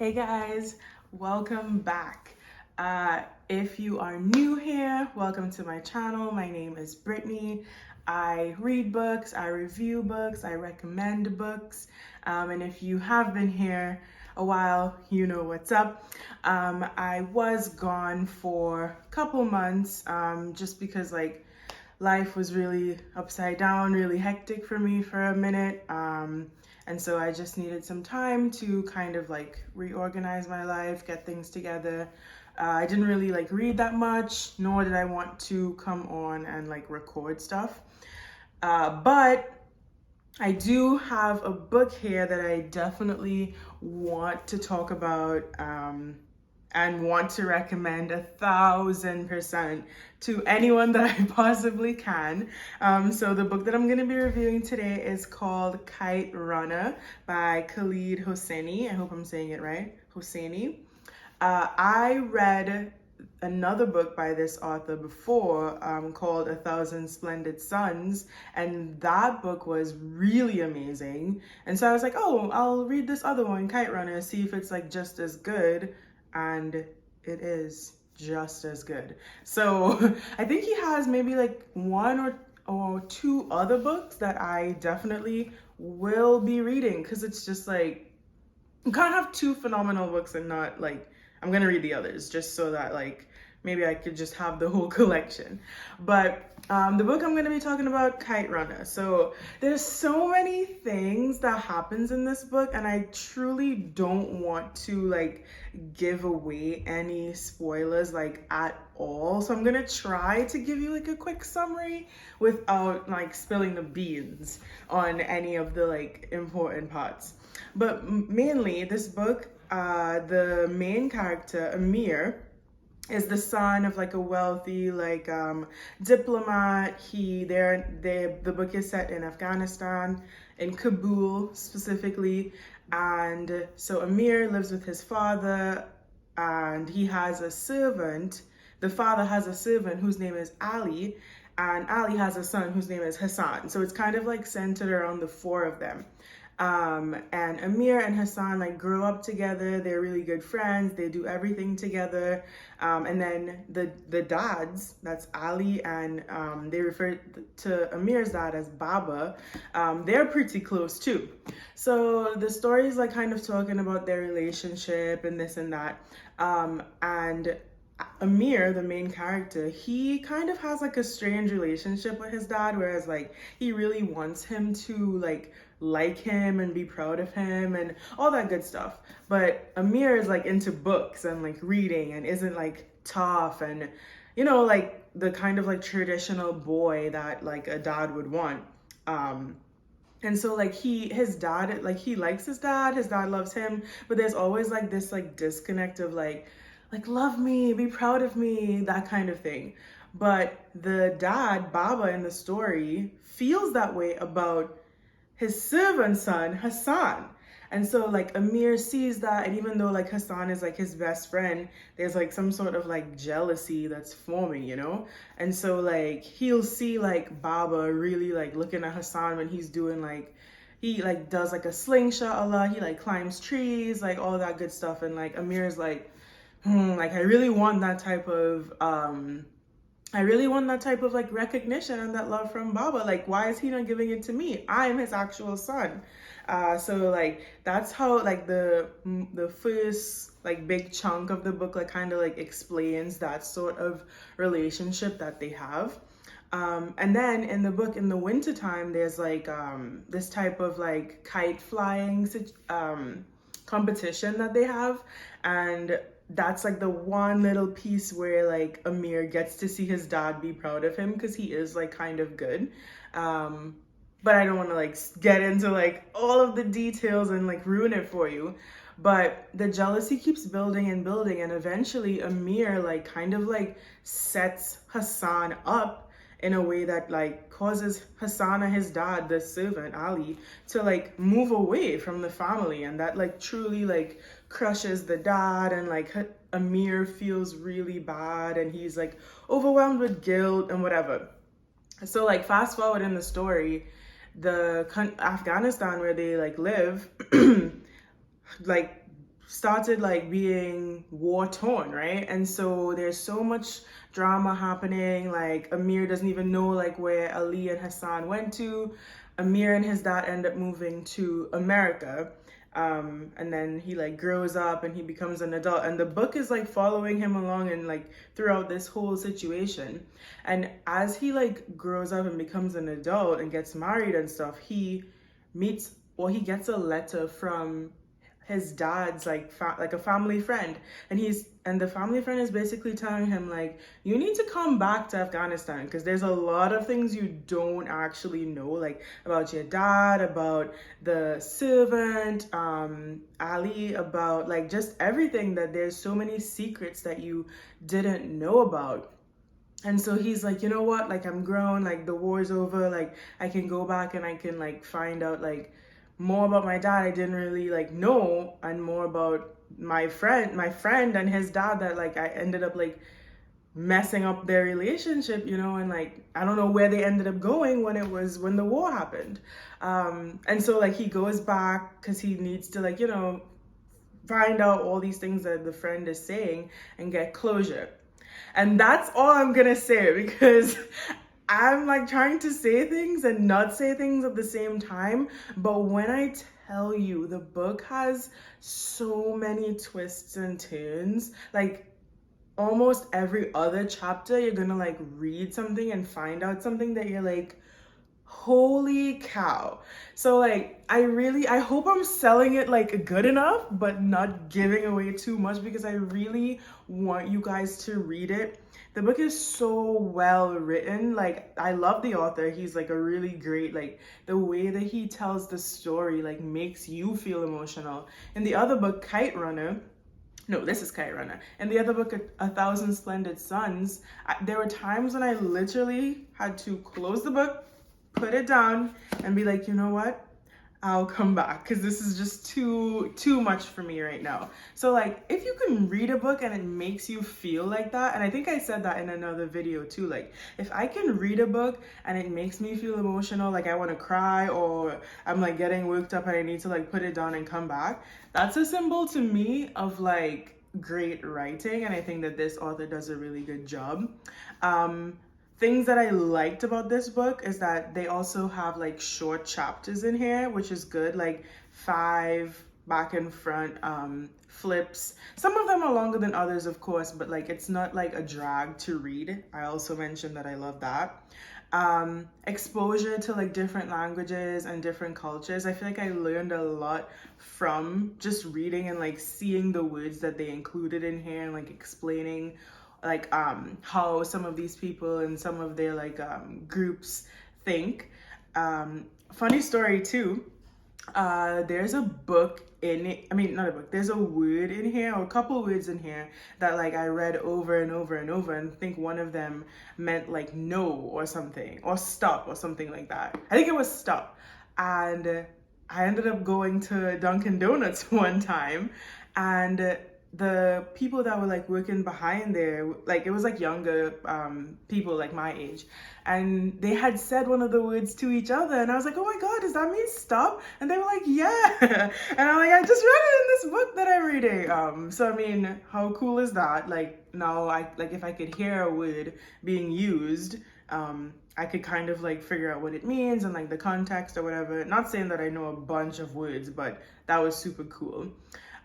Hey guys, welcome back. If you are new here, welcome to my channel. My name is Brittany. I read books, I review books, I recommend books. And if you have been here a while, you know what's up. I was gone for a couple months just because life was really upside down, really hectic for me for a minute. And so I just needed some time to kind of reorganize my life, get things together. I didn't really read that much, nor did I want to come on and record stuff. But I do have a book here that I definitely want to talk about and want to recommend 1,000% to anyone that I possibly can. So the book that I'm going to be reviewing today is called Kite by Khaled Hosseini. I hope I'm saying it right. Hosseini. I read another book by this author before called A Thousand Splendid Suns, and that book was really amazing. And so I was like, oh, I'll read this other one, Kite, see if it's just as good. And it is just as good. So I think he has maybe one or two other books that I definitely will be reading, because it's just you can't have two phenomenal books and not I'm gonna read the others just so that maybe I could just have the whole collection. But the book I'm going to be talking about, Kite. So there's so many things that happens in this book, and I truly don't want to give away any spoilers at all. So I'm going to try to give you a quick summary without spilling the beans on any of the important parts. But mainly this book, the main character, Amir, is the son of a wealthy diplomat. The book is set in Afghanistan, in Kabul specifically, and so Amir lives with his father, and he has a servant. The father has a servant whose name is Ali, and Ali has a son whose name is Hassan. So it's kind of centered around the four of them. And Amir and Hassan grow up together. They're really good friends. They do everything together. And then the dads, that's Ali, and they refer to Amir's dad as Baba. They're pretty close too. So the story is kind of talking about their relationship and this and that. And Amir, the main character, he kind of has a strange relationship with his dad, whereas he really wants him to like him and be proud of him and all that good stuff. But Amir is into books and reading and isn't tough and the kind of traditional boy that a dad would want. And so his dad, he likes his dad loves him, but there's always this disconnect of love me, be proud of me, that kind of thing. But the dad, Baba, in the story feels that way about his servant son, Hassan. And so Amir sees that, and even though Hassan is his best friend, there's some sort of jealousy that's forming, And so he'll see Baba really looking at Hassan when he's doing he does a slingshot a lot, he climbs trees, all that good stuff. And Amir's I really want that type of recognition and that love from Baba. Why is he not giving it to me? I'm his actual son. So that's how the first big chunk of the book kind of explains that sort of relationship that they have. And then in the book, in the wintertime, there's this type of kite flying competition that they have, and that's the one little piece where Amir gets to see his dad be proud of him, because he is kind of good. But I don't want to get into all of the details and ruin it for you. But the jealousy keeps building and building, and eventually Amir kind of sets Hassan up in a way that causes Hassan and his dad, the servant Ali, to move away from the family, and that truly crushes the dad, and Amir feels really bad, and he's overwhelmed with guilt and whatever. So fast forward in the story, the Afghanistan where they live started like being war torn, right? And so there's so much drama happening. Like Amir doesn't even know like where Ali and Hassan went to. Amir and his dad end up moving to America. And then he like grows up and he becomes an adult, and the book is like following him along and like throughout this whole situation. And as he like grows up and becomes an adult and gets married and stuff, he gets a letter from his dad's like like a family friend, and the family friend is basically telling him like, you need to come back to Afghanistan because there's a lot of things you don't actually know, like about your dad, about the servant Ali, about like just everything, that there's so many secrets that you didn't know about. And so he's like, you know what, like I'm grown, like the war's over, like I can go back and I can like find out like more about my dad I didn't really like know, and more about my friend and his dad that like I ended up like messing up their relationship, you know, and like I don't know where they ended up going when the war happened. And so like he goes back because he needs to like, you know, find out all these things that the friend is saying and get closure. And that's all I'm gonna say, because I'm like trying to say things and not say things at the same time. But when I tell you, the book has so many twists and turns, like almost every other chapter, you're gonna like read something and find out something that you're like, holy cow. So like I hope I'm selling it like good enough but not giving away too much, because I really want you guys to read it. The book is so well written. Like I love the author. He's like a really great, like the way that he tells the story like makes you feel emotional. In the other book, Kite Runner, no, this is Kite Runner. In the other book, A Thousand Splendid Suns, there were times when I literally had to close the book, put it down, and be like, you know what? I'll come back because this is just too much for me right now. So like if you can read a book and it makes you feel like that, and I think I said that in another video too, like if I can read a book and it makes me feel emotional, like I want to cry or I'm like getting worked up and I need to like put it down and come back, that's a symbol to me of like great writing. And I think that this author does a really good job. Things that I liked about this book is that they also have like short chapters in here, which is good, like 5 back and front flips. Some of them are longer than others, of course, but like it's not like a drag to read. I also mentioned that I love that. Exposure to like different languages and different cultures. I feel like I learned a lot from just reading and like seeing the words that they included in here and like explaining like how some of these people and some of their like groups think. Funny story too, there's a book in it, I mean not a book, there's a word in here, or a couple words in here that like I read over and over and over, and I think one of them meant like no or something, or stop or something like that. I think it was stop. And I ended up going to Dunkin' Donuts one time, and the people that were like working behind there, like it was like younger people like my age, and they had said one of the words to each other, and I was like, oh my god, does that mean stop? And they were like, yeah. And I'm like, I just read it in this book that I'm reading. So I mean, how cool is that? Like now if I could hear a word being used, I could kind of like figure out what it means and like the context or whatever. Not saying that I know a bunch of words, but that was super cool.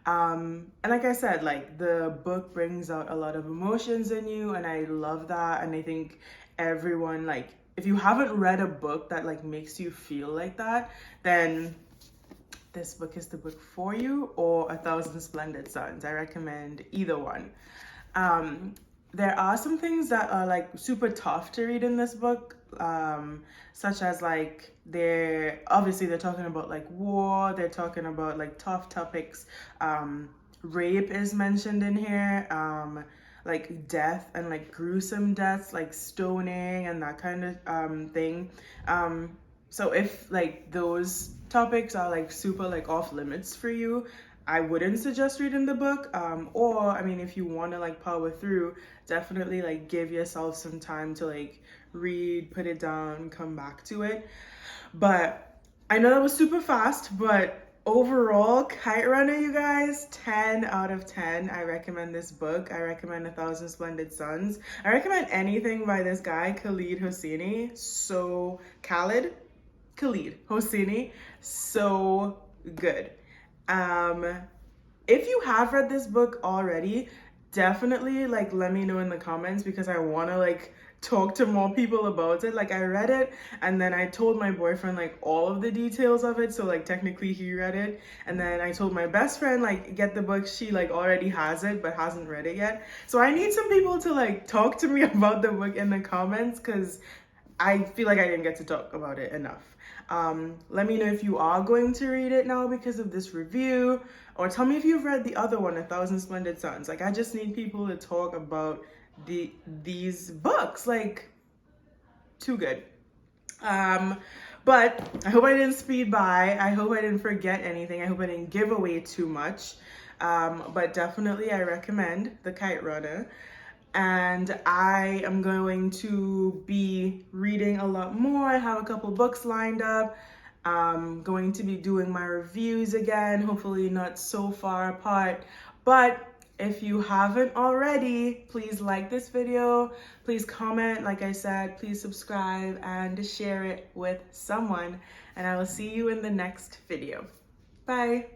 And like I said, like the book brings out a lot of emotions in you, and I love that. And I think everyone, like if you haven't read a book that like makes you feel like that, then this book is the book for you, or A Thousand Splendid Suns. I recommend either one. There are some things that are like super tough to read in this book, such as like they're talking about like war, they're talking about like tough topics. Rape is mentioned in here, like death and like gruesome deaths, like stoning and that kind of thing. So if like those topics are like super like off limits for you, I wouldn't suggest reading the book. Or I mean, if you want to like power through, definitely like give yourself some time to like read, put it down, come back to it. But I know that was super fast, but Overall, Kite Runner, you guys, 10 out of 10. I recommend this book. I recommend A Thousand Splendid Suns. I recommend anything by this guy, Khaled Hosseini. So, Khaled Hosseini, so good. If you have read this book already, definitely like let me know in the comments, because I want to like talk to more people about it. Like I read it and then I told my boyfriend like all of the details of it, so like technically he read it, and then I told my best friend like get the book, she like already has it but hasn't read it yet. So I need some people to like talk to me about the book in the comments, because I feel like I didn't get to talk about it enough. Let me know if you are going to read it now because of this review, or tell me if you've read the other one, A Thousand Splendid Suns. Like I just need people to talk about these books, like too good. But I hope I didn't speed by. I hope I didn't forget anything. I hope I didn't give away too much. But definitely I recommend The Kite Runner. And I am going to be reading a lot more. I have a couple books lined up. I'm going to be doing my reviews again, hopefully not so far apart. But if you haven't already, please like this video, please comment, like I said, please subscribe and share it with someone. And I will see you in the next video. Bye.